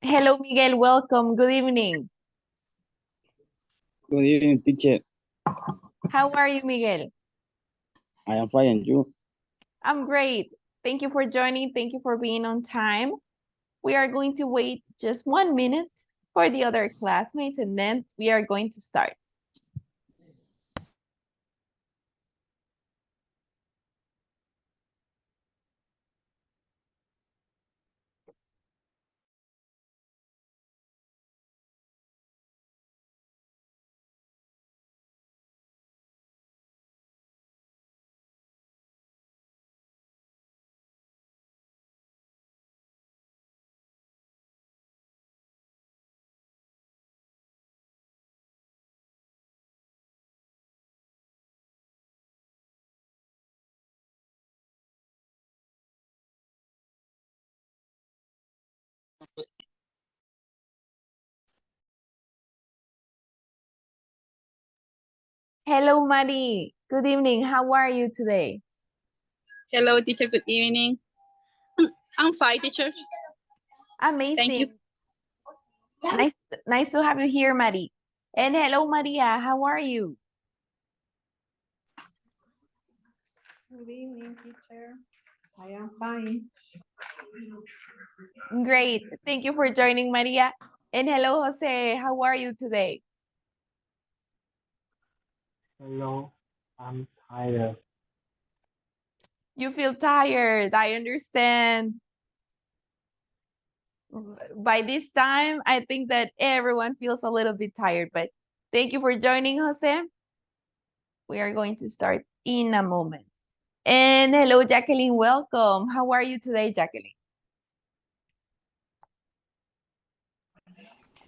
Hello, Miguel. Welcome. Good evening. Good evening, teacher. How are you, Miguel? I am fine, and you? I'm great. Thank you for joining. Thank you for being on time. We are going to wait just 1 minute for the other classmates, and then we are going to start. Hello, Mari. Good evening. How are you today? Hello, teacher. Good evening. I'm fine, teacher. Thank you. Amazing. Nice, nice to have you here, Mari. And hello, Maria. How are you? Good evening, teacher. I am fine. Great. Thank you for joining, Maria. And hello, Jose. How are you today? Hello, I'm tired. You feel tired. I understand. By this time, I think that everyone feels a little bit tired, but thank you for joining, Jose. We are going to start in a moment. And hello, Jacqueline. Welcome. How are you today, Jacqueline?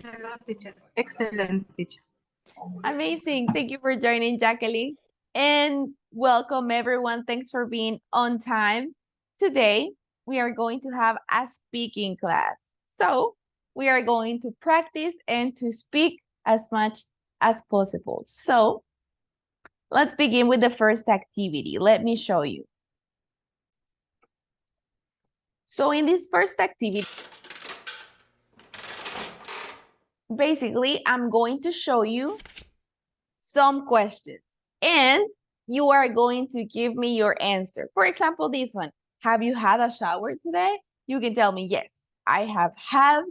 Hello, teacher. Excellent, teacher. Amazing. Thank you for joining, Jacqueline. And welcome, everyone. Thanks for being on time. Today, we are going to have a speaking class. So, we are going to practice and to speak as much as possible. So, let's begin with the first activity. Let me show you. So, in this first activity, basically, I'm going to show you some questions and you are going to give me your answer. For example, this one, have you had a shower today? You can tell me, yes, I have had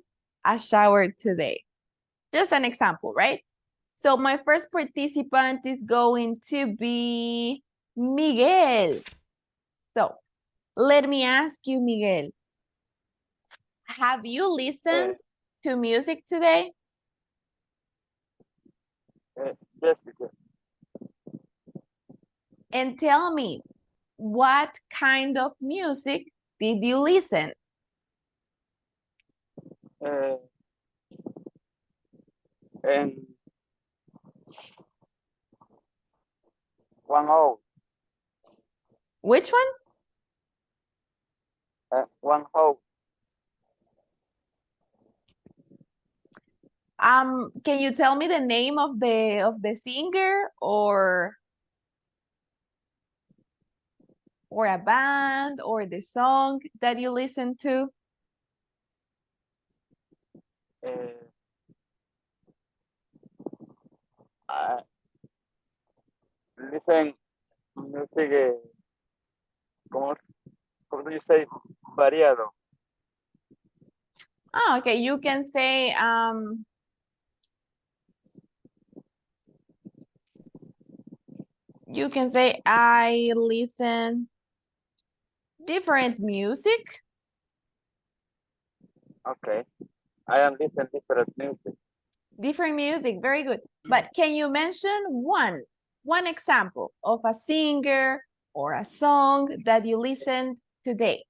a shower today. Just an example, right? So my first participant is going to be Miguel. So let me ask you, Miguel, have you listened to music today? Yes, teacher. And tell me, what kind of music did you listen? Uh, and 1 hour, Which one? 1 hour. Can you tell me the name of the singer or a band or the song that you listen to? Uh, I listen music. ¿Cómo, cómo do you say? Variado. Oh, okay. You can say I listen different music. Okay. I am listening different music. Different music, very good. But can you mention one example of a singer or a song that you listened today?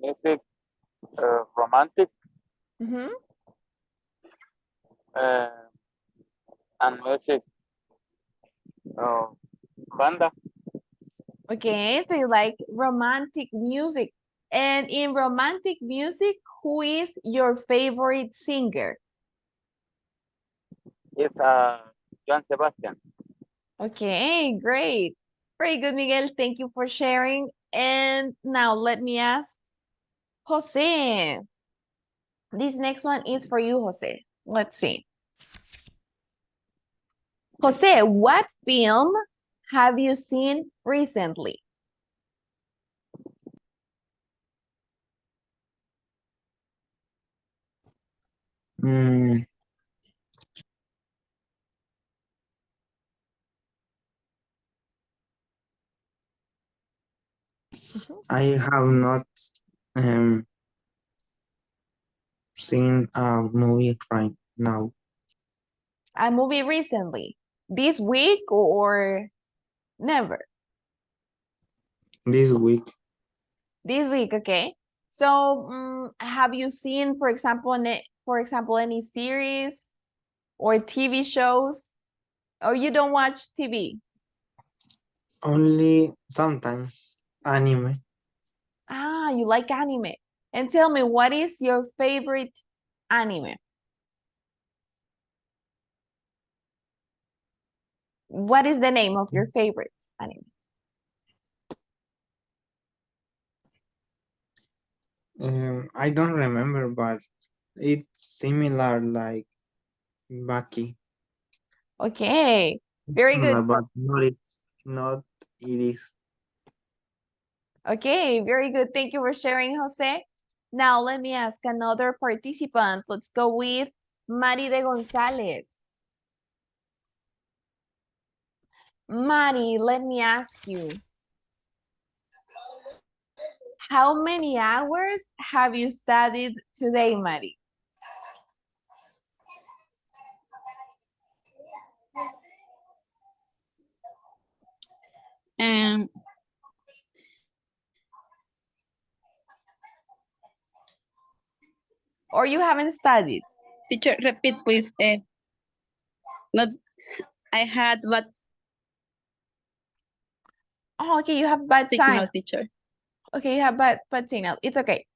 Music romantic Mm-hmm. uh, and music banda. Okay, so you like romantic music. And in romantic music, who is your favorite singer? It's Joan Sebastian. Okay, great. Very good, Miguel. Thank you for sharing. And now let me ask, Jose. This next one is for you, Jose. Let's see. Jose, what film have you seen recently? Mm, I have not um, seen a movie right now. A movie recently? This week or never? This week. This week, okay. So, have you seen, for example, any series or TV shows? Or you don't watch TV? Only sometimes anime. Ah, you like anime. And tell me, what is your favorite anime? What is the name of your favorite anime? I don't remember, but it's similar like Baki. Okay, very Similar, good. but not it is. Okay, very good. Thank you for sharing, Jose. Now, let me ask another participant. Let's go with Mari de Gonzalez. Mari, let me ask you. How many hours have you studied today, Mari? And Or you haven't studied? teacher, repeat please. Not, I had what Oh, okay, you have bad signal, time. teacher. Okay, you have bad signal. It's okay.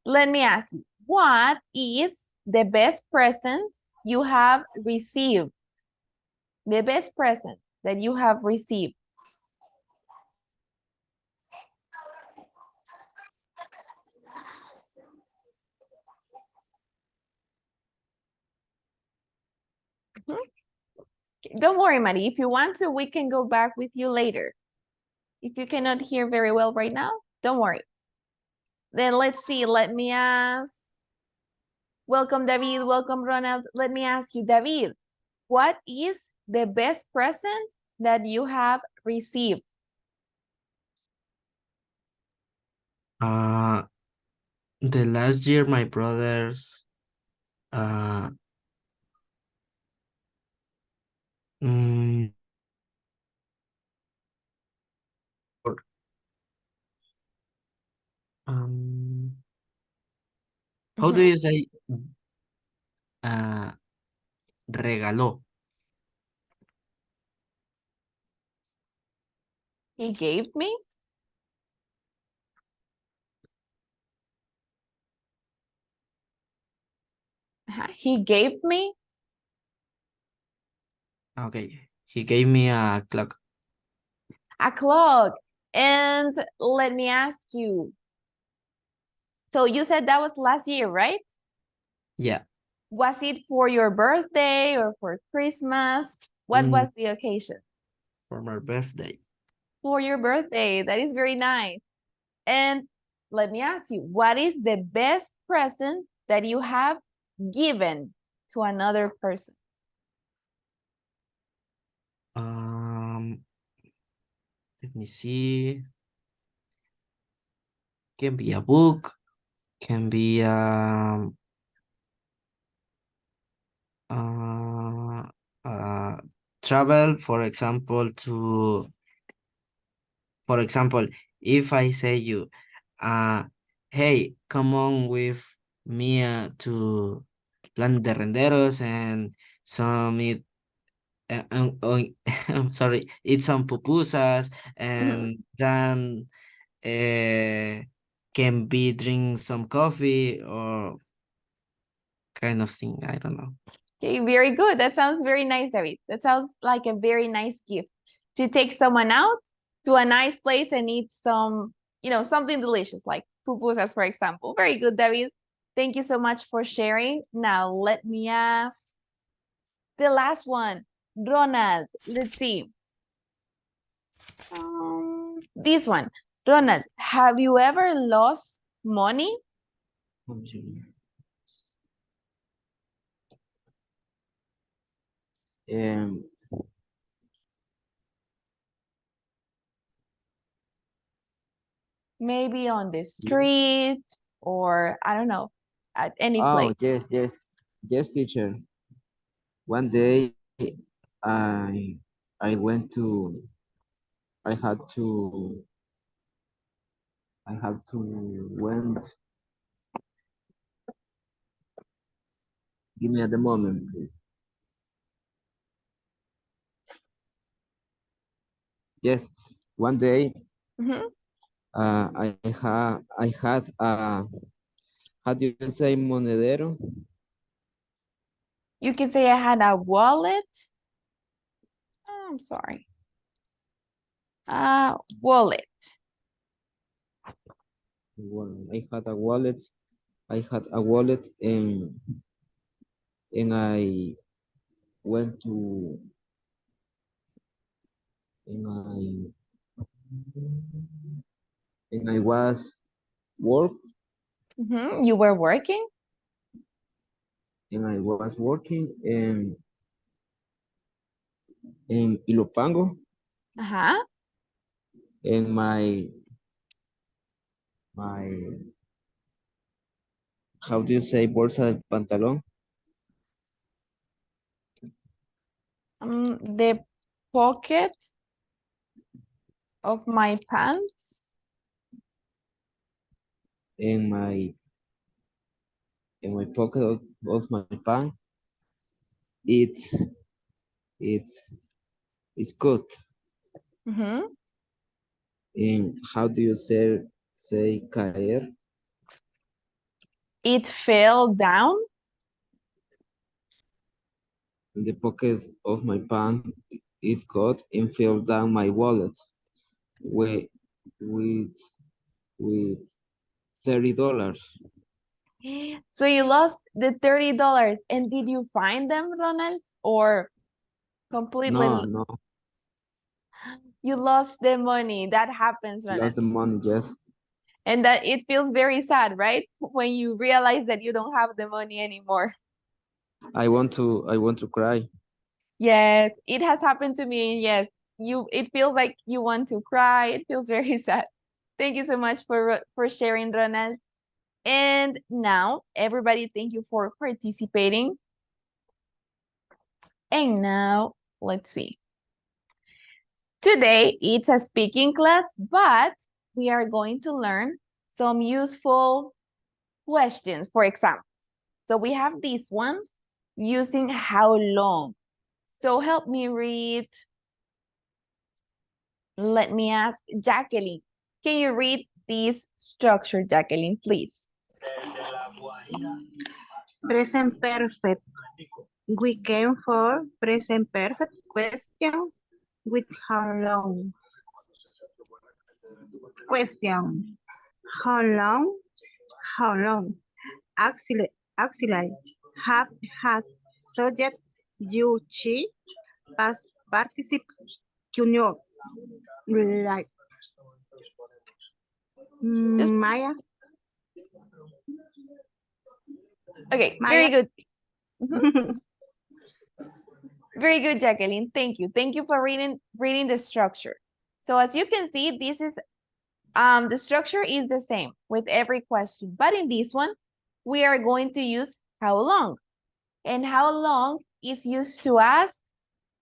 Let me ask you, what is the best present you have received? The best present that you have received. Mhm. Don't worry, Mari. If you want to, we can go back with you later. If you cannot hear very well right now, don't worry. Then let's see. Let me ask. Welcome, David. Welcome, Ronald. Let me ask you, David, what is the best present that you have received? The last year my brothers uh mm, or, um how do Mhm. you say uh regaló? He gave me? He gave me Okay, he gave me a clock. a clock. And let me ask you. So you said that was last year, right? Yeah. Was it for your birthday or for Christmas? What mm, was the occasion? for my birthday. For your birthday. That is very nice. And let me ask you, what is the best present that you have given to another person? Um Let me see. Can be a book, can be uh, uh travel, for example, if I say you, hey, come on with me to Plan de Renderos and some eat, I'm sorry, eat some pupusas Mhm. and then can be drink some coffee or kind of thing. I don't know. Okay, very good. That sounds very nice, David. That sounds like a very nice gift to take someone out to a nice place and eat some, something delicious like pupusas, for example. Very good, David. Thank you so much for sharing. Now, let me ask the last one. Ronald, let's see. This one. Ronald, have you ever lost money? Um, Maybe on the street or I don't know, at any place. yes, teacher. One day, I I went to I had to went. Give me at the moment, please. Yes, one day, Mhm. I had how do you say monedero? You can say I had a wallet. Oh, I'm sorry. Wallet. I had a wallet. I had a wallet and I went to and I was work You were working? and I was working in Ilopango Uh-huh. and my how do you say bolsa del pantalón? The pocket of my pants. In my pocket of my pants. It's it's good. Mhm. And how do you say caer? It fell down. In the pocket of my pants is got and fell down my wallet with with with $30. So you lost the $30. And did you find them, Ronald? Or completely No, you lost the money? That happens, I Ronald. lost the money, yes. And that it feels very sad, right? When you realize that you don't have the money anymore. I want to cry. Yes, it has happened to me. Yes, it feels like you want to cry. It feels very sad. Thank you so much for sharing, Ronald. And now, everybody, thank you for participating. And now, let's see. Today, it's a speaking class, but we are going to learn some useful questions, for example. So we have this one, using how long. So help me read. Let me ask Jacqueline. Can you read this structure, Jacqueline, please? Present perfect. We came for present perfect questions with how long. Question. How long? How long? Auxiliary. Have, has, subject, you, she, past participle, you know, like. Maya. Okay, very Maya. good. Mhm. Very good, Jacqueline. Thank you. Thank you for reading the structure. So as you can see, this is the structure is the same with every question, but in this one, we are going to use how long. And how long is used to ask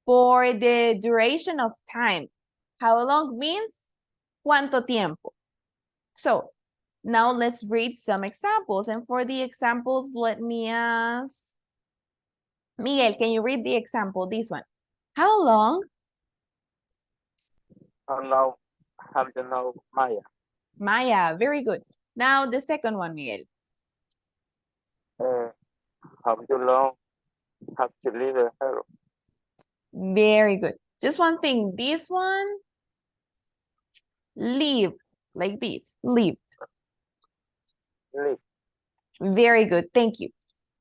for the duration of time. How long means cuánto tiempo. So now let's read some examples. And for the examples, let me ask Miguel, can you read the example, this one? How long? How long have you known Maya? Maya, very good. Now the second one, Miguel. How long have you lived here? Very good. Just one thing, this one, live, like this, live. live. Very good. Thank you.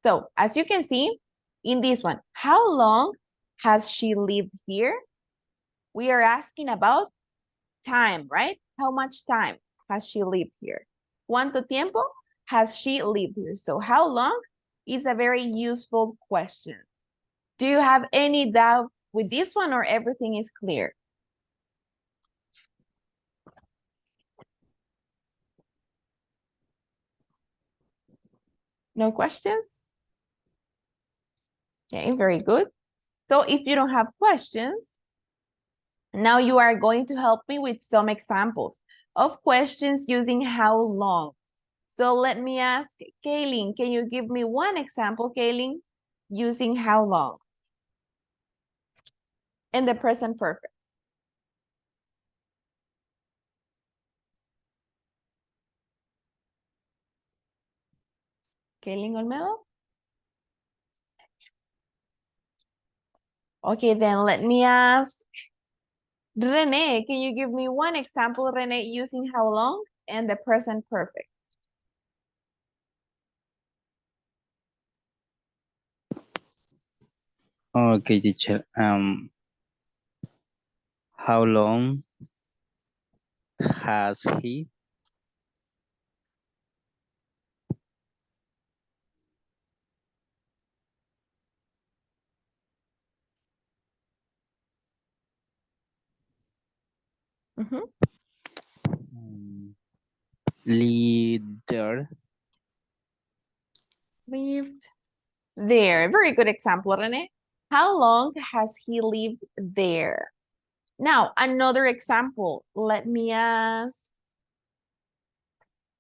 So as you can see in this one, how long has she lived here? We are asking about time, right? How much time has she lived here? ¿Cuánto tiempo has she lived here? So how long is a very useful question. Do you have any doubt with this one or everything is clear? No questions? Okay, very good. So if you don't have questions, now you are going to help me with some examples of questions using how long. So let me ask Kaylin, can you give me one example, Kaylin, using how long? In the present perfect. Kaylin Olmedo? Okay, then let me ask Rene, can you give me one example, Rene, using how long and the present perfect? Okay, teacher. How long has he? Mhm. Lived there? Lived there. Very good example, Rene. How long has he lived there? Now, another example. Let me ask.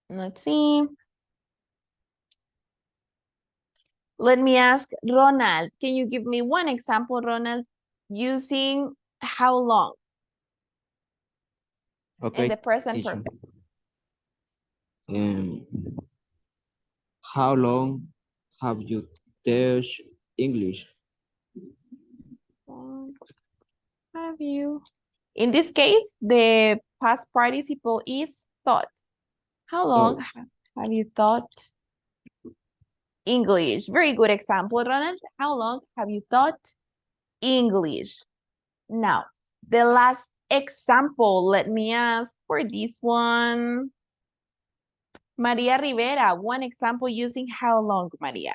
Let's see. Let me ask Ronald. Can you give me one example, Ronald, using how long in Okay, the present teacher. perfect? Um, how long have you taught English? Long have you? In this case, the past participle is taught. How long Taught. have you taught English? Very good example, Ronald. How long have you taught English? Now, the last example, let me ask for this one. Maria Rivera, one example using how long, Maria?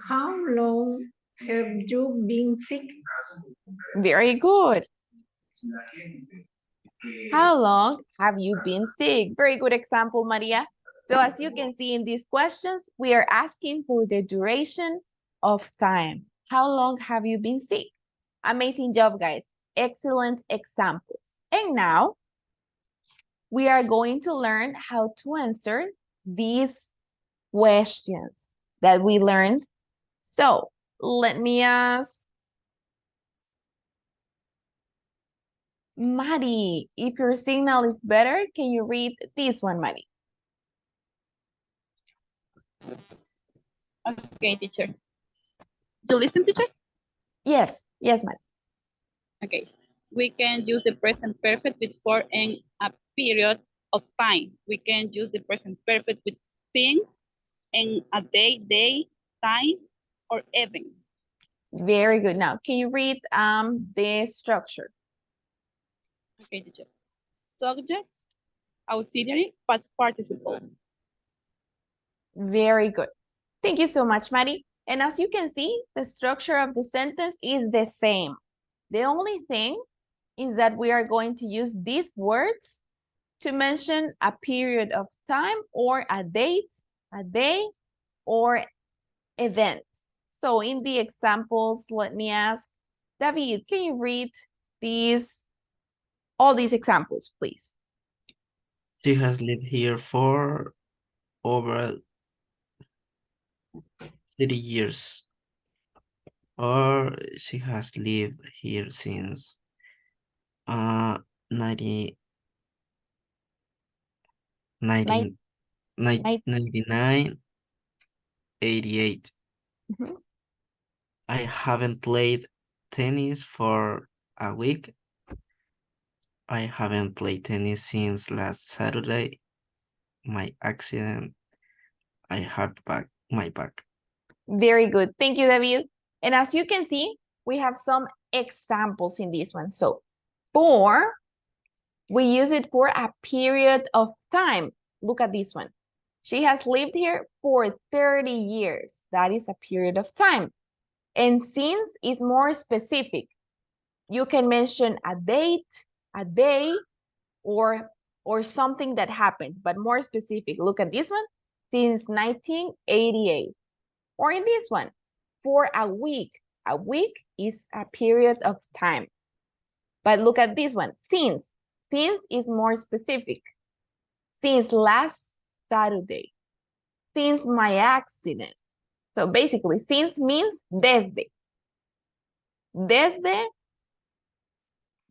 How long have you been sick? Very good. How long have you been sick? Very good example, Maria. So as you can see in these questions, we are asking for the duration of time. How long have you been sick? Amazing job, guys. Excellent examples. And now we are going to learn how to answer these questions that we learned. So let me ask Maddie, if your signal is better, can you read this one, Maddie? Okay, teacher. You listen, teacher? Yes, yes, Maddie. Okay. We can use the present perfect with for in a period of time. We can use the present perfect with thing in a day, time, or event. Very good. Now, can you read the structure? Okay, teacher. Subject, auxiliary, past participle. Very good. Thank you so much, Maddie. And as you can see, the structure of the sentence is the same. The only thing is that we are going to use these words to mention a period of time or a date, a day, or event. So in the examples, let me ask, David, can you read all these examples, please? She has lived here for over 30 years. Or she has lived here since 90, Nine, 19, nine, 99, 88. mhm. I haven't played tennis for a week. I haven't played tennis since last Saturday. My accident, I hurt my back. Very good. Thank you, David. And as you can see, we have some examples in this one. So for, we use it for a period of time. Look at this one. She has lived here for 30 years. That is a period of time. And since is more specific. You can mention a date, a day, or something that happened, but more specific. Look at this one, since 1988. Or in this one, for a week. A week is a period of time. But look at this one, since. Since is more specific. Since last Saturday. Since my accident. So basically, since means desde. Desde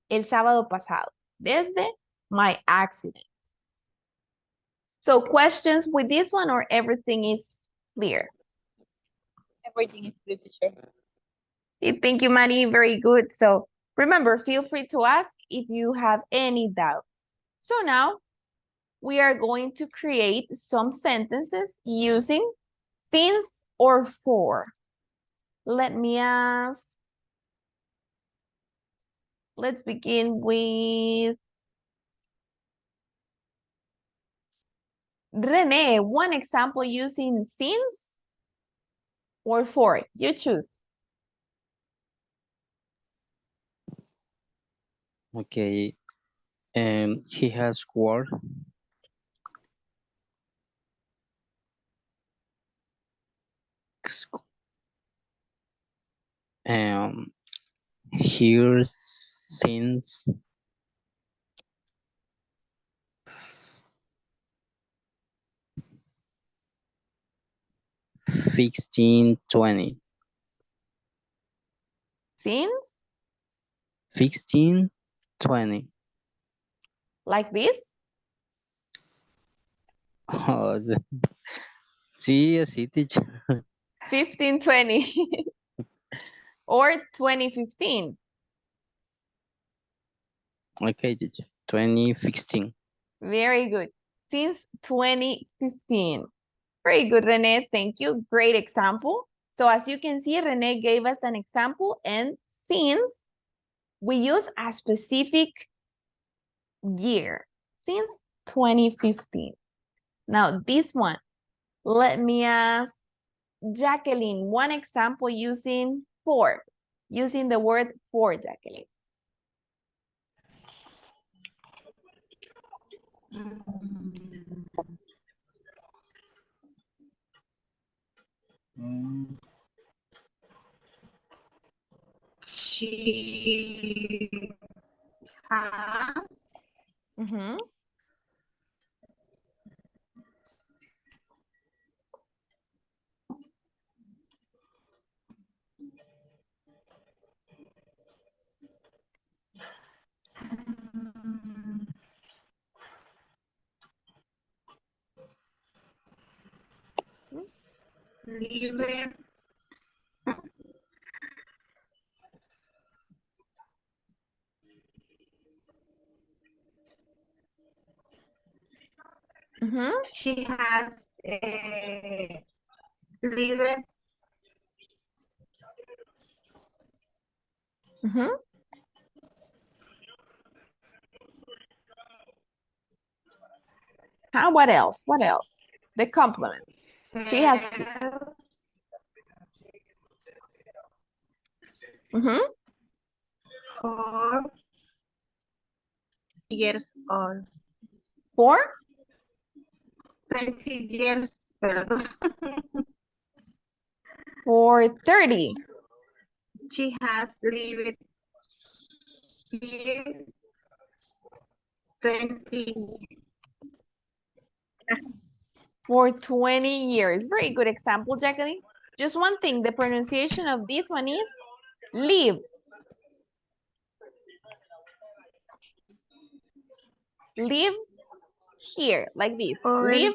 el sábado pasado. Desde my accident. So questions with this one or everything is clear? Everything is clear, teacher. Thank you, Mari. Very good. So remember, feel free to ask if you have any doubt. So now we are going to create some sentences using since or for. Let me ask. Let's begin with Rene. One example using since or for. You choose. Okay. He has worked here since 1620. Since 1620. like this. Oh, sí, así, teacher. 1520 or 2015. Okay, teacher. 2016. Very good. Since 2015. Very good, Rene. Thank you. Great example. So as you can see, Rene gave us an example, and since we use a specific year, since 2015. Now this one, let me ask Jacqueline, one example using for, using the word for, Jacqueline. She has Mm-hmm. lived Mm-hmm. she has lived Mm-hmm. What else? What else? The complement. She has. Mm-hmm. 4 years old. For 20 years, perdón. for 30. She has lived here 20. For 20 years. Very good example, Jacqueline. Just one thing, the pronunciation of this one is live. Live here, like this. Or Live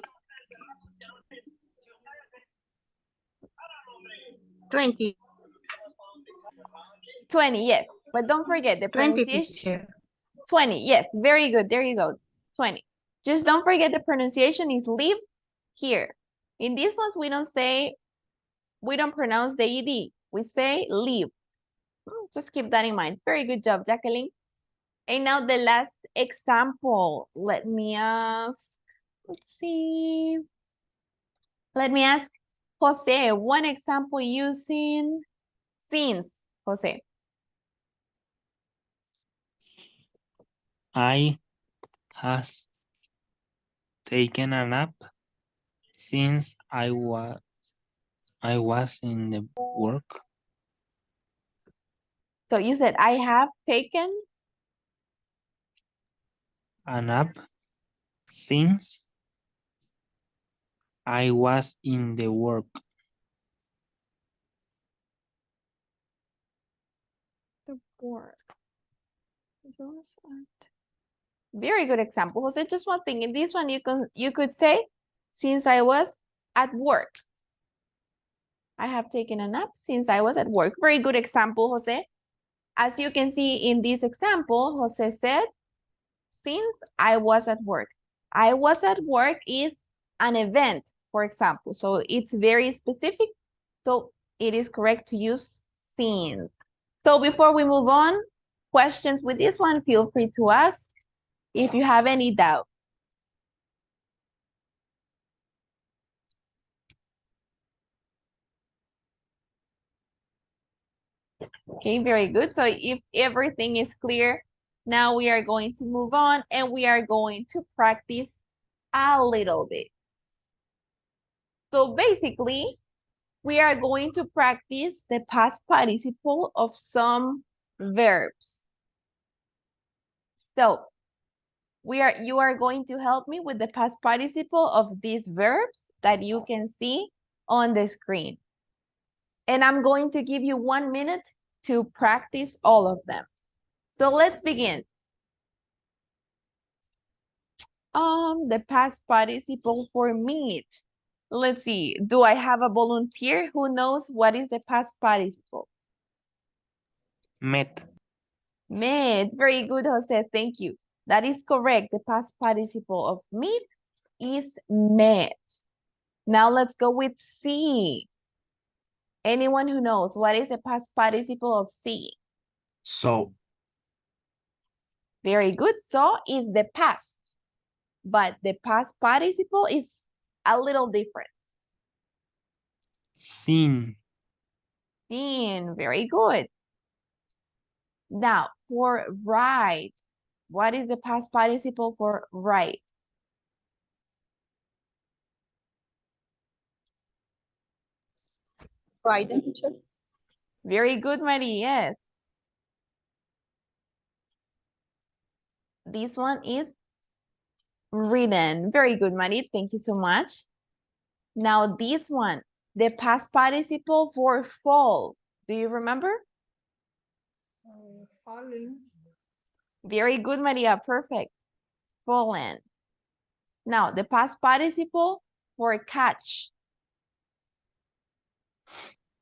20. 20, yes. But don't forget the 20, pronunciation. teacher. 20. Yes, very good. There you go. 20. Just don't forget the pronunciation is live here. In these ones, we don't pronounce the ed. We say live. Just keep that in mind. Very good job, Jacqueline. And now the last example. Let me ask. Let's see. Let me ask Jose one example using since. Jose. I has taken a nap since I was in the work. So you said I have taken. A nap since I was in the work. The work. Very good example, Jose. Just one thing. In this one, you could say, since I was at work. I have taken a nap since I was at work. Very good example, Jose. As you can see in this example, Jose said, since I was at work. I was at work is an event, for example. So it's very specific. So it is correct to use since. So before we move on, questions with this one, feel free to ask if you have any doubt. Okay, very good. So if everything is clear, now we are going to move on and we are going to practice a little bit. So basically, we are going to practice the past participle of some verbs. So you are going to help me with the past participle of these verbs that you can see on the screen. And I'm going to give you 1 minute to practice all of them. So let's begin. The past participle for meet. Let's see, do I have a volunteer who knows what is the past participle? Met. Met, very good, Jose, thank you. That is correct, the past participle of meet is met. Now let's go with see. Anyone who knows what is the past participle of see? So. Very good, so is the past. But the past participle is a little different. Seen. Seen, very good. Now, for write, what is the past participle for write? Written, teacher. Very good, Marie, yes. This one is written. Very good, Marie, thank you so much. Now this one, the past participle for fall. Do you remember? Falling. Very good, Maria, perfect. Fallen. Now the past participle for catch.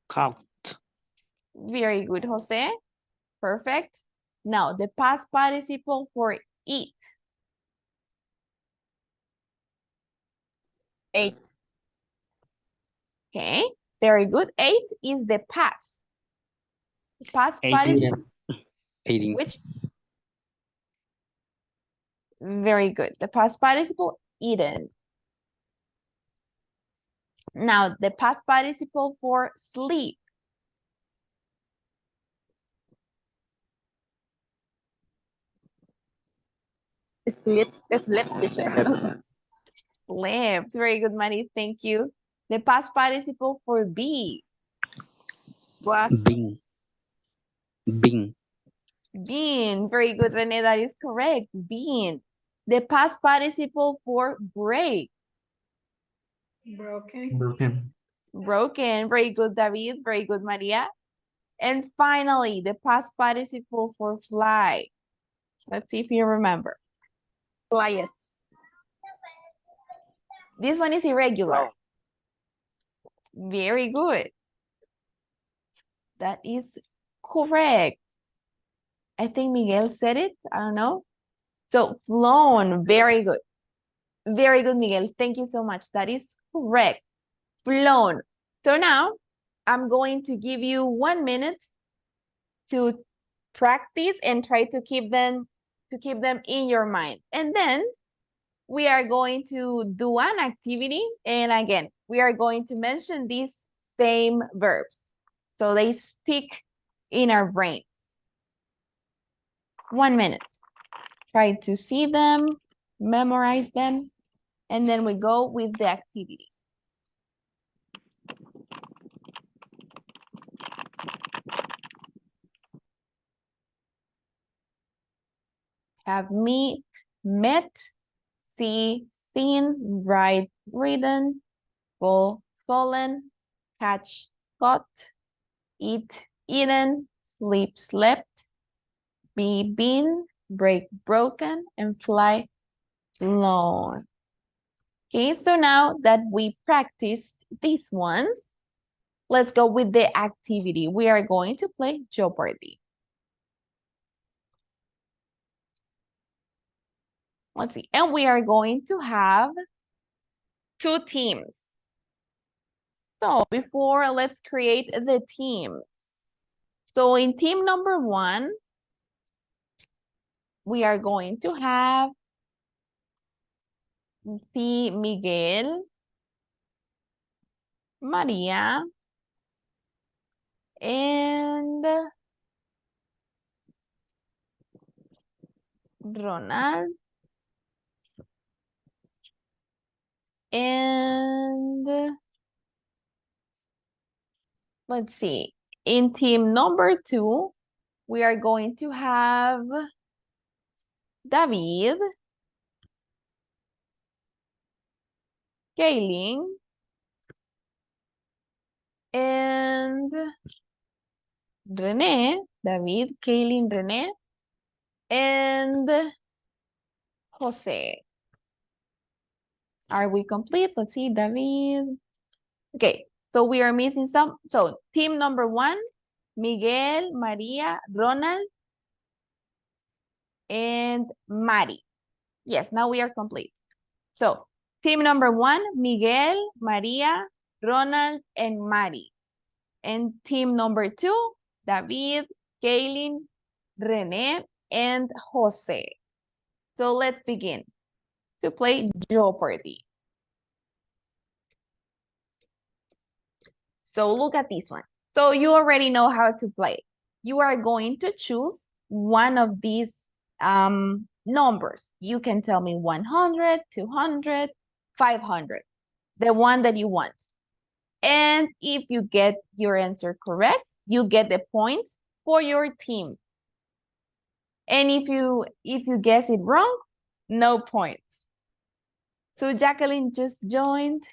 Caught. Very good, Jose. Perfect. Now the past participle for eat. Ate. Okay, very good. Ate is the past. The past participle. Eating. Which? Very good. The past participle, eaten. Now, the past participle for sleep. Slept, teacher. Slept. Very good, Marie. Thank you. The past participle for be. Was. Been. Been. Been. Very good, Rene. That is correct. Been. The past participle for break. Broken. Broken. Broken. Very good, David. Very good, Maria. And finally, the past participle for fly. Let's see if you remember. Quiet. This one is irregular. No. Very good. That is correct. I think Miguel said it. I don't know. So flown, very good. Very good, Miguel. Thank you so much. That is correct. Flown. So now I'm going to give you 1 minute to practice and try to keep them in your mind. And then we are going to do an activity. And again, we are going to mention these same verbs, so they stick in our brains. 1 minute. Try to see them, memorize them, and then we go with the activity. Have meet, met, see, seen, write, written, fall, fallen, catch, caught, eat, eaten, sleep, slept, be, been, break, broken, and fly, flown. Okay, so now that we practiced these ones, let's go with the activity. We are going to play Jeopardy. Let's see, and we are going to have 2 teams. So before, let's create the teams. So in team number 1, we are going to have Miguel, Maria, and Ronald, and let's see. In team number 2, we are going to have David, Kaylin, and René, David, Kaylin, René, and Jose. Are we complete? Let's see, David. Okay, so we are missing some. So team number 1, Miguel, Maria, Ronald, and Mari. Yes, now we are complete. So team number 1, Miguel, Maria, Ronald, and Mari. And team number 2, David, Kaylin, Rene, and Jose. So let's begin to play Jeopardy. So look at this one. So you already know how to play. You are going to choose one of these numbers. You can tell me 100, 200, 500, the one that you want. And if you get your answer correct, you get the points for your team. And if you guess it wrong, no points. So Jacqueline just joined.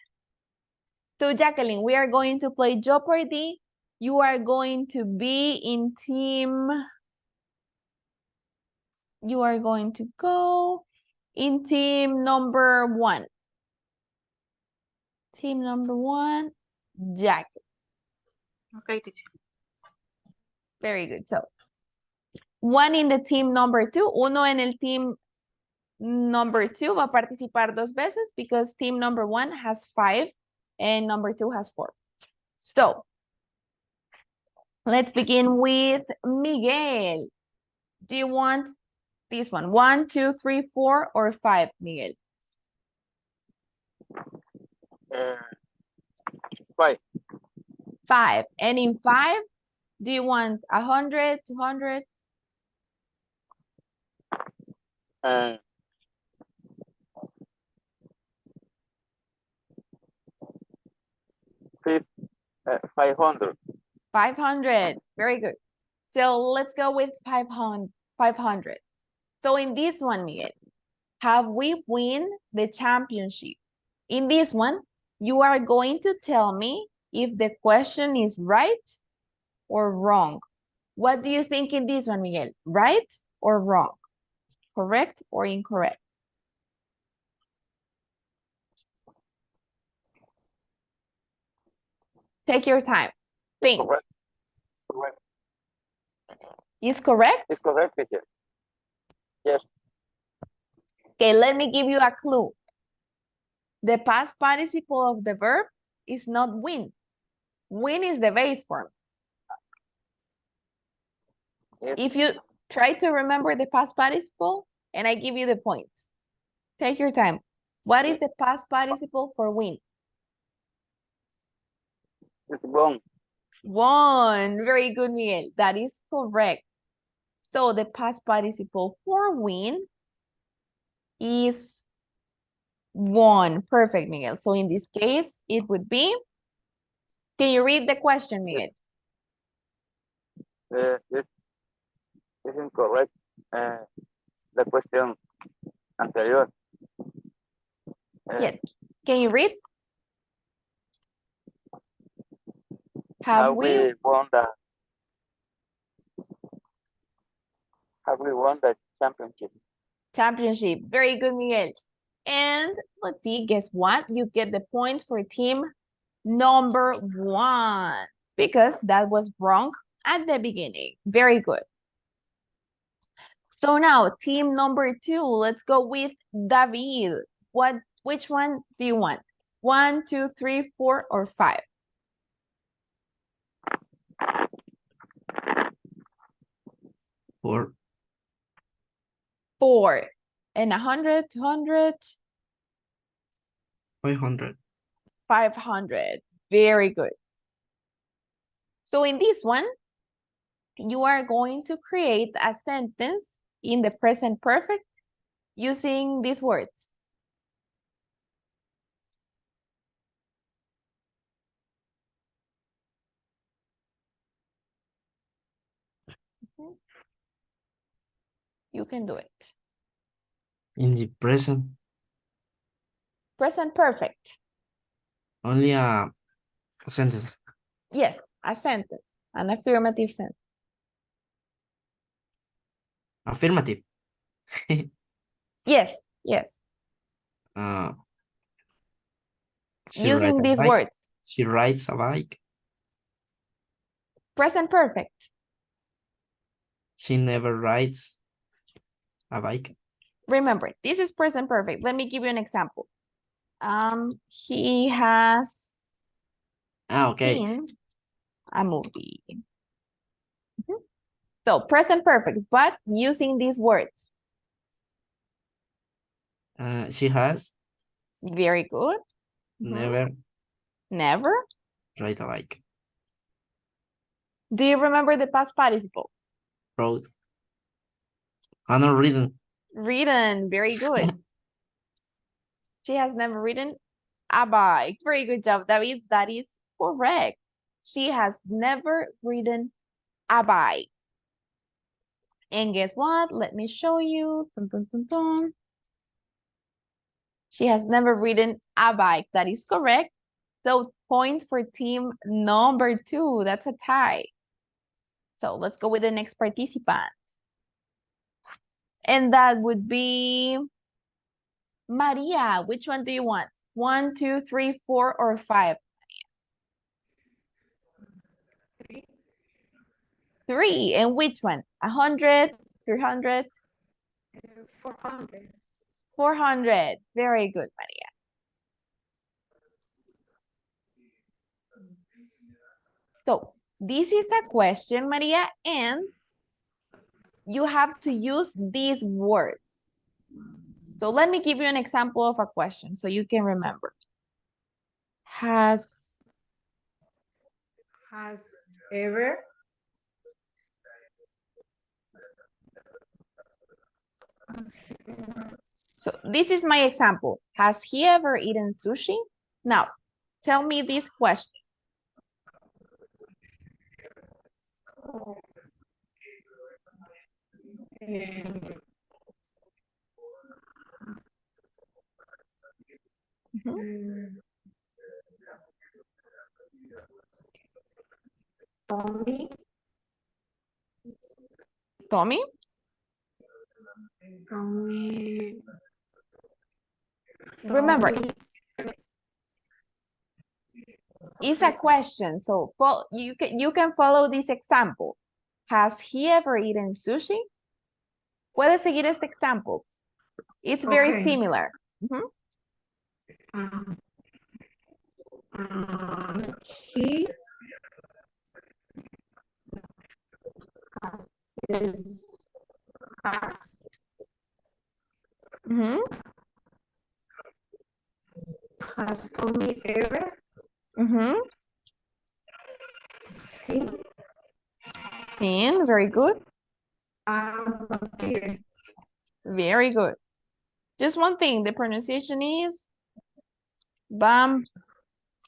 So Jacqueline, we are going to play Jeopardy. You are going to be in team. You are going to go in team number 1. Team number 1, Jack. Okay, teacher. Very good. So 1 in the team number 2. Uno en el team number 2 va a participar 2 veces because team number 1 has 5 and number 2 has 4. So let's begin with Miguel. Do you want this one? 1, 2, 3, 4, or 5, Miguel? 5. 5. And in 5, do you want 100, 200? 500. 500. Very good. So let's go with 500. So in this one, Miguel, have we win the championship? In this one, you are going to tell me if the question is right or wrong. What do you think in this one, Miguel? Right or wrong? Correct or incorrect? Take your time. Think. Correct. Correct. Is correct? It's correct, teacher. Yes. Okay, let me give you a clue. The past participle of the verb is not win. Win is the base form. Yes. If you try to remember the past participle, and I give you the points. Take your time. What is the past participle for win? It's wrong. Won. Very good, Miguel. That is correct. So the past participle for win is won. Perfect, Miguel. So in this case, it would be, can you read the question, Miguel? This is incorrect. The question anterior. Yes. Can you read? Have we won the championship? championship? Very good, Miguel. And let's see, guess what? You get the points for team number 1 because that was wrong at the beginning. Very good. So now team number 2, let's go with David. Which one do you want? 1, 2, 3, 4, or 5? 4. 4. And 100, 200? 500. 500. Very good. So in this one, you are going to create a sentence in the present perfect using these words. You can do it. In the present, Present perfect. only a sentence. Yes, a sentence, an affirmative sentence. Affirmative. Yes, yes. She rides Using a these bike. words. She rides a bike. Present perfect. She never rides a bike. Remember, this is present perfect. Let me give you an example. He has Okay. seen a movie. So present perfect, but using these words. She has Very good. never Never. ride a bike. Do you remember the past participle? Road. I'm not reading. Ridden. Very good. She has never ridden a bike. Very good job, David. That is correct. She has never ridden a bike. And guess what? Let me show you. Dun, dun, dun, dun. She has never ridden a bike. That is correct. So points for team number 2. That's a tie. So let's go with the next participant. And that would be Maria. Which one do you want? 1, 2, 3, 4, or 5? 3. And which one? 100, 300? 400. 400. Very good, Maria. So this is a question, Maria, and you have to use these words. So let me give you an example of a question so you can remember. Has Ever So this is my example. Has he ever eaten sushi? Now, tell me this question. Tommy, Tommy? Remember, it's a question, so you can follow this example. Has he ever eaten sushi? Puedes seguir este example. It's very Okay. similar. Mhm. She is has Mhm. has told me ever Mhm. seen Seen, very good. a vampire. Very good. Just one thing, the pronunciation is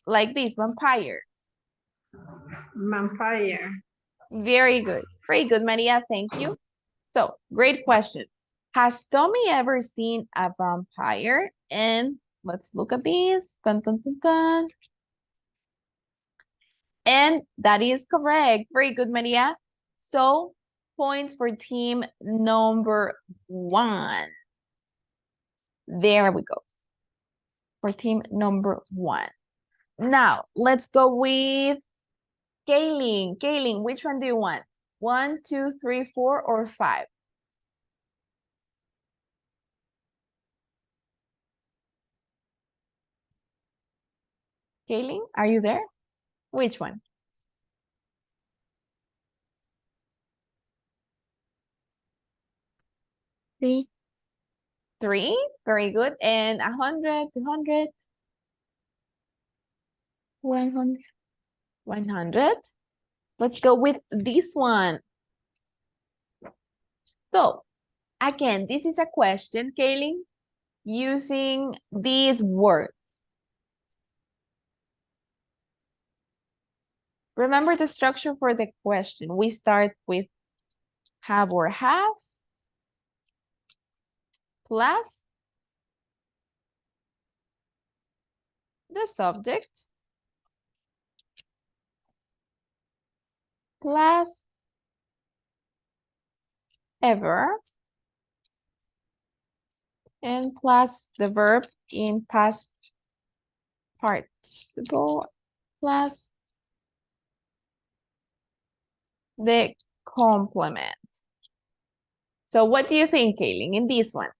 like this, vampire. Vampire. Very good. Very good, Maria. Thank you. So, great question. Has Tommy ever seen a vampire? And let's look at this. Dun, dun, dun, dun. And that is correct. Very good, Maria. So, points for team number 1. There we go. For team number 1. Now, let's go with Kaylin. Kaylin, which one do you want? 1, 2, 3, 4, or 5? Kaylin, are you there? Which one? 3. 3, very good. And 100, 200, 100. 100. Let's go with this one. So, again, this is a question, Kaylin, using these words. Remember the structure for the question. We start with have or has plus the subject plus ever and plus the verb in past participle plus the complement. So what do you think, Kaylin, in this one?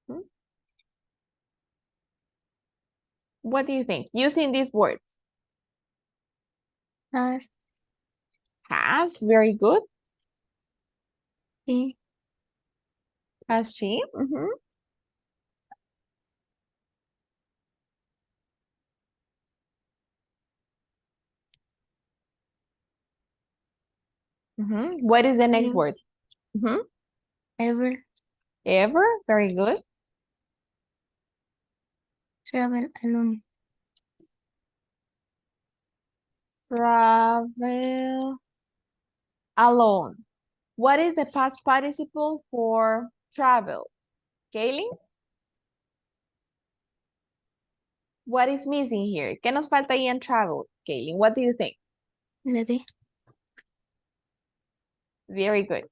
Hmm? What do you think? Using these words. Has. Has, very good. He. Has she? Mhm. Mhm. What is the next Ever. word? Mhm. Ever. Ever, very good. Travel alone. Travel alone. What is the past participle for travel? Kaylin? What is missing here? ¿Qué nos falta ahí en travel, Kaylin? What do you think? La D. Very good.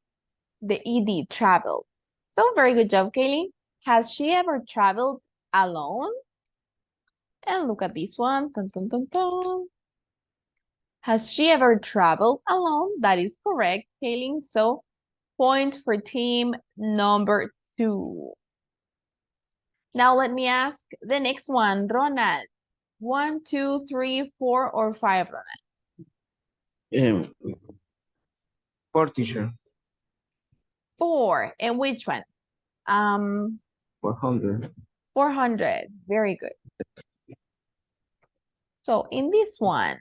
The ED, travel. So very good job, Kaylin. Has she ever traveled alone? And look at this one. Dun, dun, dun, dun. Has she ever traveled alone? That is correct, Kaylin. So point for team number 2. Now let me ask the next one, Ronald. 1, 2, 3, 4, or 5, Ronald? 4, teacher. 4. And which one? 400. 400. Very good. So in this one,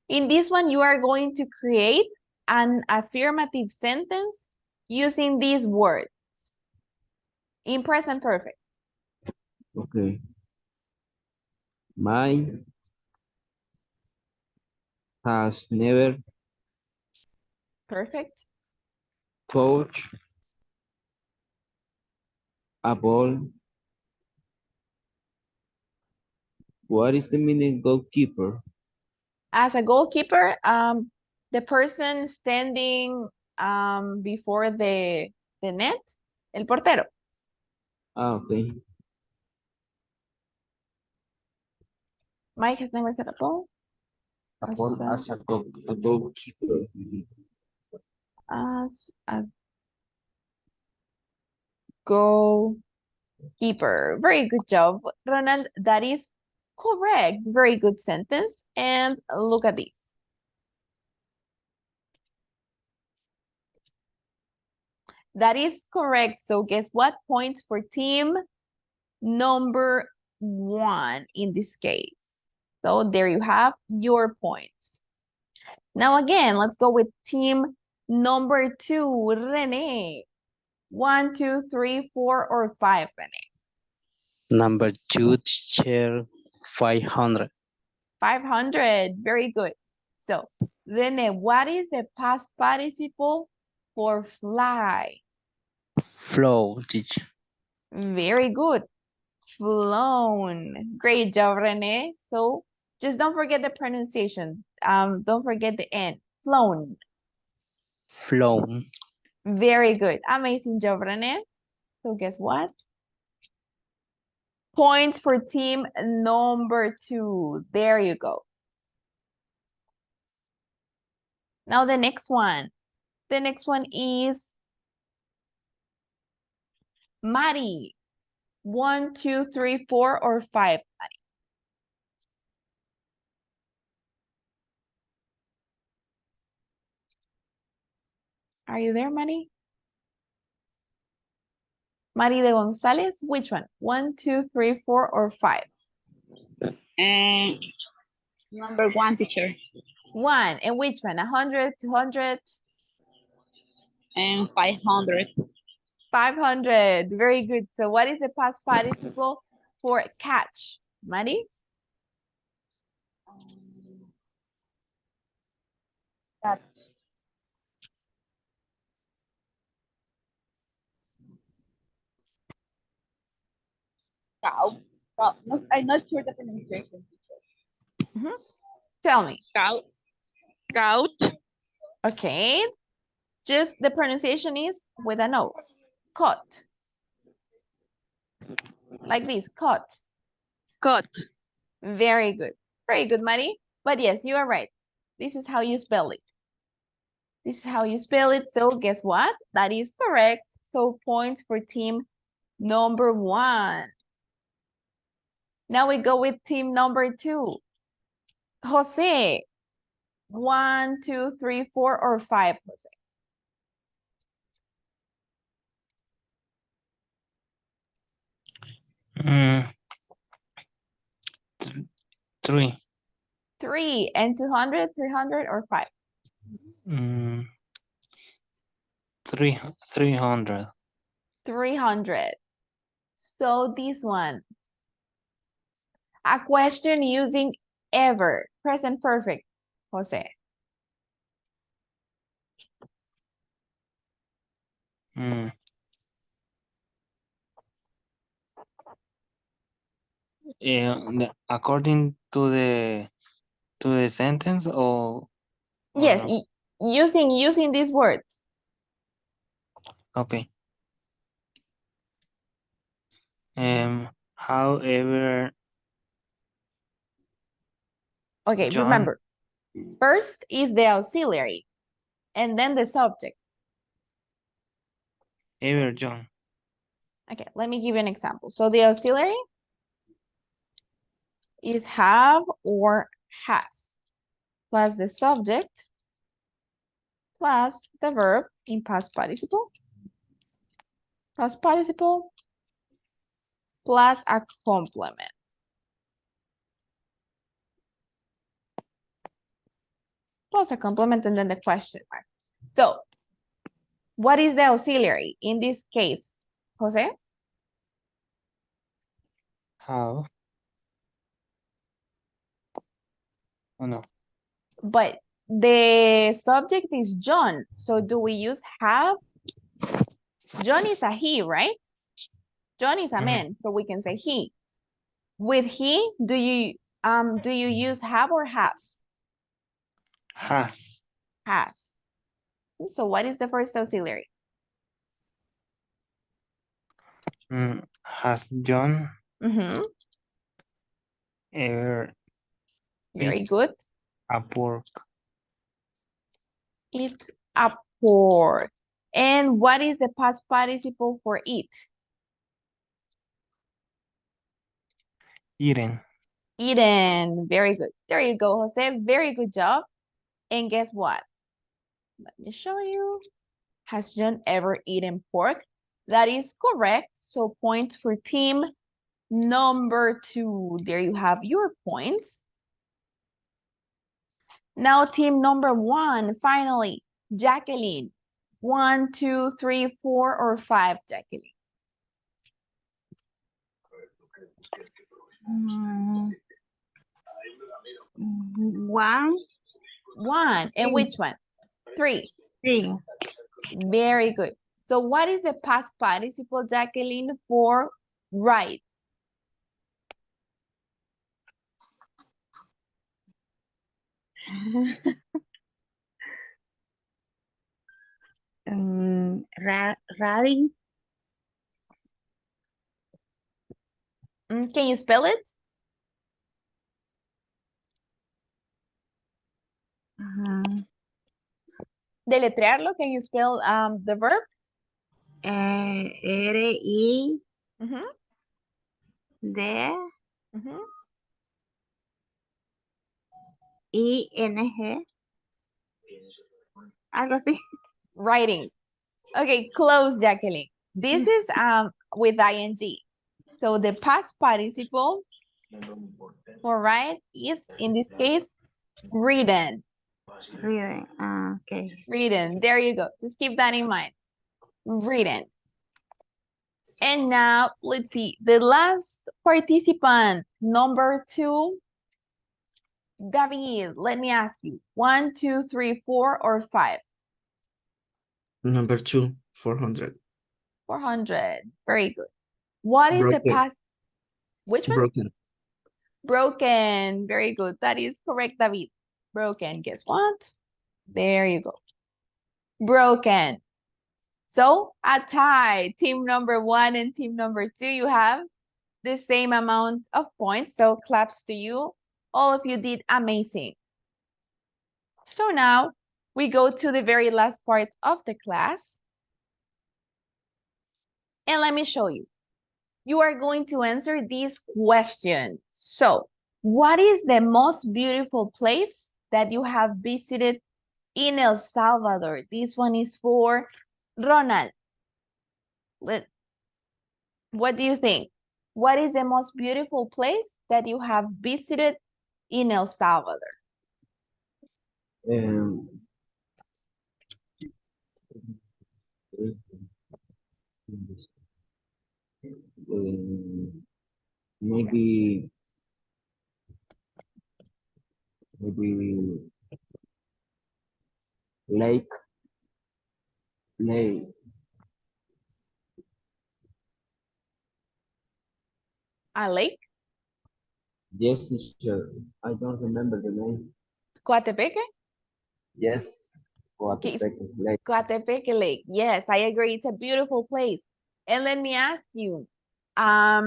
you are going to create an affirmative sentence using these words in present perfect. Okay. My has never Perfect. coached a ball. What is the meaning goalkeeper? As a goalkeeper, the person standing before the net, el portero. Ah, okay. Mike has never hit a ball. Perform as a goalkeeper. As a goalkeeper. Very good job, Ronald. That is correct. Very good sentence. And look at this. That is correct. So guess what? Points for team number 1 in this case. So there you have your points. Now again, let's go with team number 2, Rene. 1, 2, 3, 4, or 5, Rene? Number 2, teacher, 500. 500. Very good. So, Rene, what is the past participle for fly? Flow, teacher. Very good. Flown. Great job, Rene. So, just don't forget the pronunciation. Don't forget the N. Flown. Flown. Very good. Amazing job, Rene. So, guess what? Points for team number 2. There you go. Now the next one. The next one is Mari. 1, 2, 3, 4, or 5, Mari? Are you there, Mari? Mari de Gonzalez, which one? 1, 2, 3, 4, or 5? And number 1, teacher. 1. And which one? 100, 200? And 500. 500. Very good. So what is the past participle for catch? Mari? Catch. Cow. Cow. No, I'm not sure the pronunciation. Tell me. Cow. Couch. Okay. Just the pronunciation is with an O. Caught. Like this, caught. Cut. Very good. Very good, Mari. But yes, you are right. This is how you spell it. This is how you spell it. So guess what? That is correct. So points for team number 1. Now we go with team number 2. Jose. 1, 2, 3, 4, or 5, Jose? Th- 3. 3. And 200, 300, or 5? 300. 300. So this one. A question using ever. Present perfect, Jose. According to the sentence or Yes, no? using these words. Okay. However, Okay, John, remember, first is the auxiliary and then the subject. ever John. Okay, let me give you an example. So the auxiliary is have or has plus the subject plus the verb in past participle plus a complement. Plus a complement and then the question mark. So what is the auxiliary in this case, Jose? How? Oh no. But the subject is John. So do we use have? John is a he, right? John is a man, so we can say he. With he, do you use have or has? Has. Has. So what is the first auxiliary? Has John Mm-hmm. ever Very eat good. A pork. Eat a pork. And what is the past participle for eat? Eaten. Eaten. Very good. There you go, Jose. Very good job. And guess what? Let me show you. Has John ever eaten pork? That is correct. So points for team number 2. There you have your points. Now team number 1, finally, Jacqueline. 1, 2, 3, 4, or 5, Jacqueline? One, 1. And Three. which one? 3. 3. Very good. So what is the past participle, Jacqueline, for right? Riding. Can you spell it? Deletrearlo. Can you spell the verb? R-I-D. Mhm, mhm. I-N-G. Algo así. Writing. Okay, close, Jacqueline. This is with ing. So the past participle for right is, in this case, written. Reading. Okay. Written. There you go. Just keep that in mind. Written. And now let's see. The last participant, number 2. David, let me ask you. 1, 2, 3, 4, or 5? Number 2, 400. 400. Very good. What is the Broken. past? Which one? Broken. Broken. Very good. That is correct, David. Broken. Guess what? There you go. Broken. So a tie. Team number 1 and team number 2, you have the same amount of points. So claps to you. All of you did amazing. So now we go to the very last part of the class. And let me show you. You are going to answer these questions. So, what is the most beautiful place that you have visited in El Salvador? This one is for Ronald. What do you think? What is the most beautiful place that you have visited in El Salvador? Um, maybe lake. A lake? Yes, teacher. I don't remember the name. Coatepeque? Yes. Okay, Lake. Coatepeque Lake. Yes, I agree. It's a beautiful place. And let me ask you, how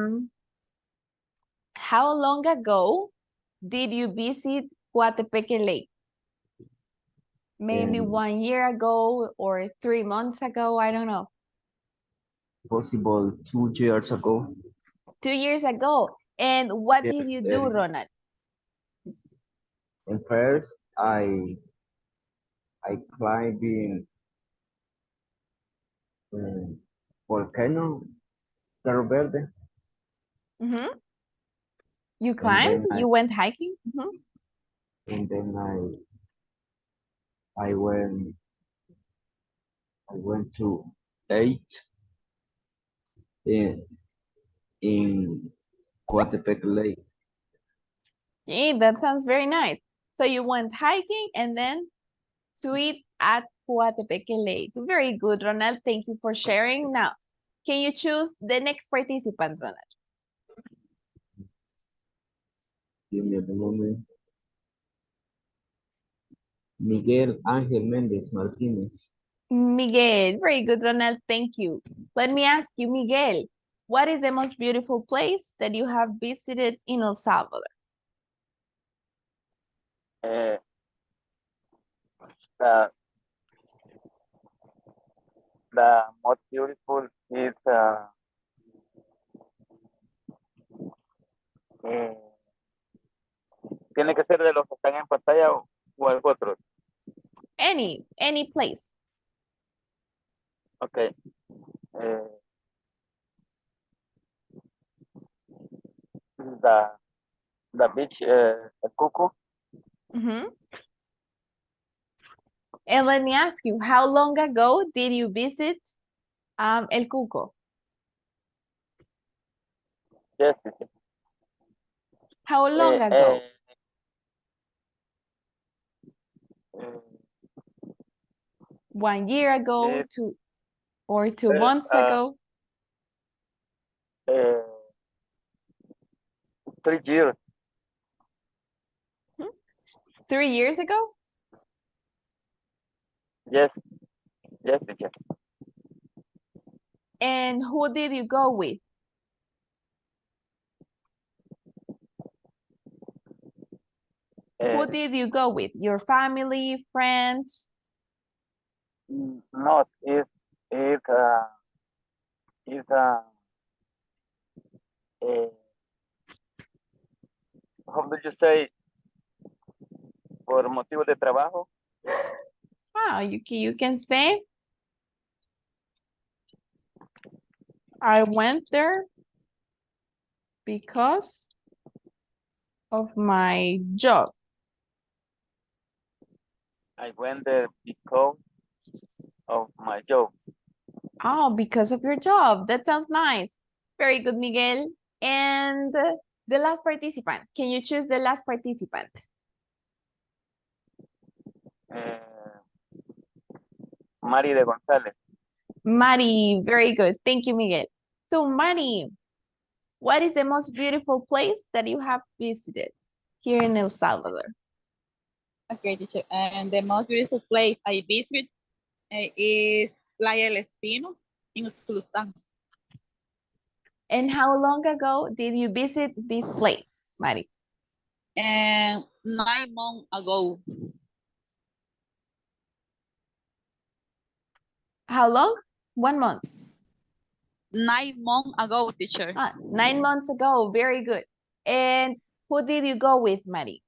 long ago did you visit Coatepeque Lake? Maybe 1 year ago or 3 months ago, I don't know. Possible 2 years ago. 2 years ago. And what Yes, did you do, Ronald? and first, I climbed in volcano, Cerro Verde, Mm-hmm. You and climbed? then You went hiking? I went to eat in Coatepec Lake. Yeah, that sounds very nice. So you went hiking and then to eat at Coatepeque Lake. Very good, Ronald. Thank you for sharing. Now, can you choose the next participant, Ronald? Give me a moment. Miguel Ángel Méndez Martínez. Miguel. Very good, Ronald. Thank you. Let me ask you, Miguel, what is the most beautiful place that you have visited in El Salvador? the the most beautiful is eh, tiene que ser de los que están en pantalla o algo otro. Any place. Okay. The the beach Cuckoo. Mhm. And let me ask you, how long ago did you visit El Cuco? Yes, yes, yes. How long ago? Eh, 1 year ago, it, 2 months ago? 3 years. 3 years ago? Yes, yes, teacher. And who did you go with? Who did you go with? Your family, friends? Not it is how do you say, por motivos de trabajo. Oh, you can say, I went there because of my job. I went there because of my job. Oh, because of your job. That sounds nice. Very good, Miguel. And the last participant. Can you choose the last participant? Mari de González. Mari, very good. Thank you, Miguel. So, Mari, what is the most beautiful place that you have visited here in El Salvador? Okay, teacher. And the most beautiful place I visit is Playa El Espino in Sultan. And how long ago did you visit this place, Mari? And 9 months ago. How long? 1 month. 9 months ago, teacher. 9 months ago. Very good. And who did you go with, Mari?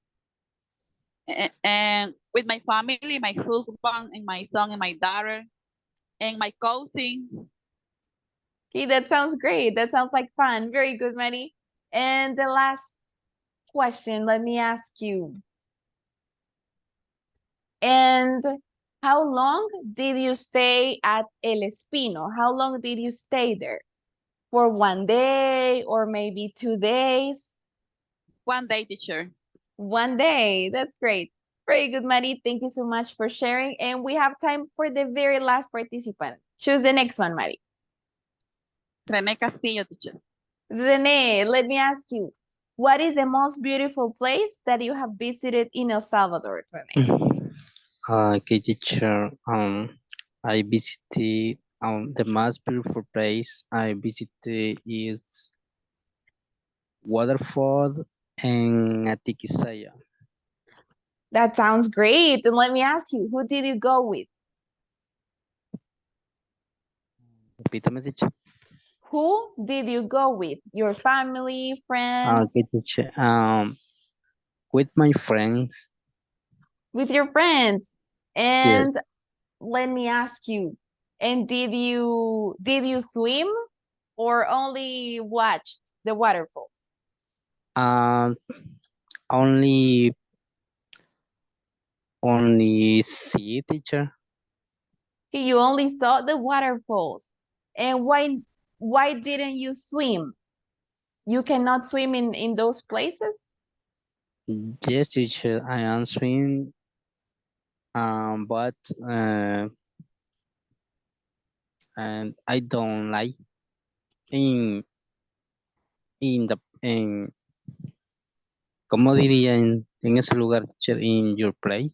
And with my family, my husband and my son and my daughter and my cousin. Okay, that sounds great. That sounds like fun. Very good, Mari. And the last question, let me ask you. And how long did you stay at El Espino? How long did you stay there? For 1 day or maybe 2 days? 1 day, teacher. 1 day. That's great. Very good, Mari. Thank you so much for sharing. And we have time for the very last participant. Choose the next one, Mari. Rene Castillo, teacher. Rene, let me ask you, what is the most beautiful place that you have visited in El Salvador, Rene? Okay, teacher. I visited the most beautiful place I visited is waterfall in Atiquizaya. That sounds great. And let me ask you, who did you go with? Repítame, teacher. Who did you go with? Your family, friends? Okay, teacher. With my friends. With your friends. Yes. And let me ask you, and did you swim or only watched the waterfall? Only see, teacher. You only saw the waterfalls. And why didn't you swim? You cannot swim in those places? Yes, teacher. I am swim. But and I don't like in en ¿cómo diría en ese lugar, teacher? In your play.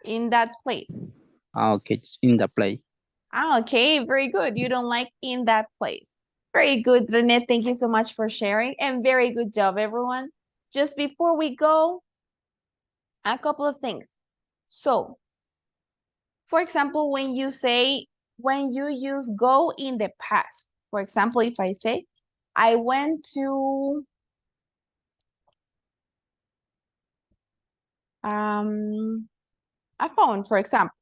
In that place. Okay, in the play. Okay, very good. You don't like in that place. Very good, Rene. Thank you so much for sharing and very good job, everyone. Just before we go, a couple of things. So, For example, when you use go in the past. For example, if I say, I went to a phone, for example.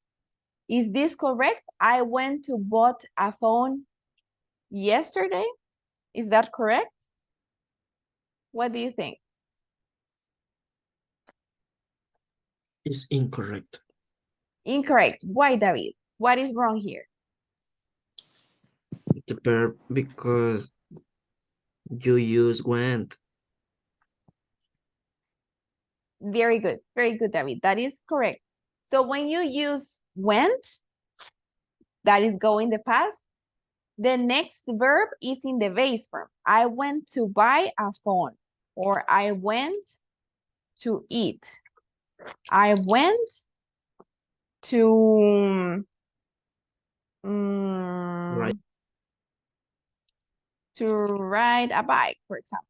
Is this correct? I went to bought a phone yesterday. Is that correct? What do you think? It's incorrect. Incorrect. Why, David? What is wrong here? The verb, because you use went. Very good, David. That is correct. So when you use went, that is go in the past, the next verb is in the base form. I went to buy a phone, or I went to eat. I went to Right. to ride a bike, for example.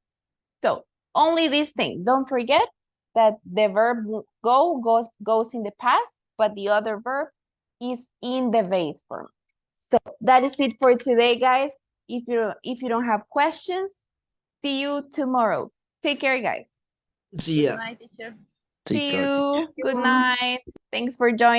So only this thing. Don't forget that the verb go goes in the past, but the other verb is in the base form. So that is it for today, guys. If you don't have questions, see you tomorrow. Take care, guys. See ya. Good night, teacher. Take See care, teacher. you. Good night. Thanks for joining.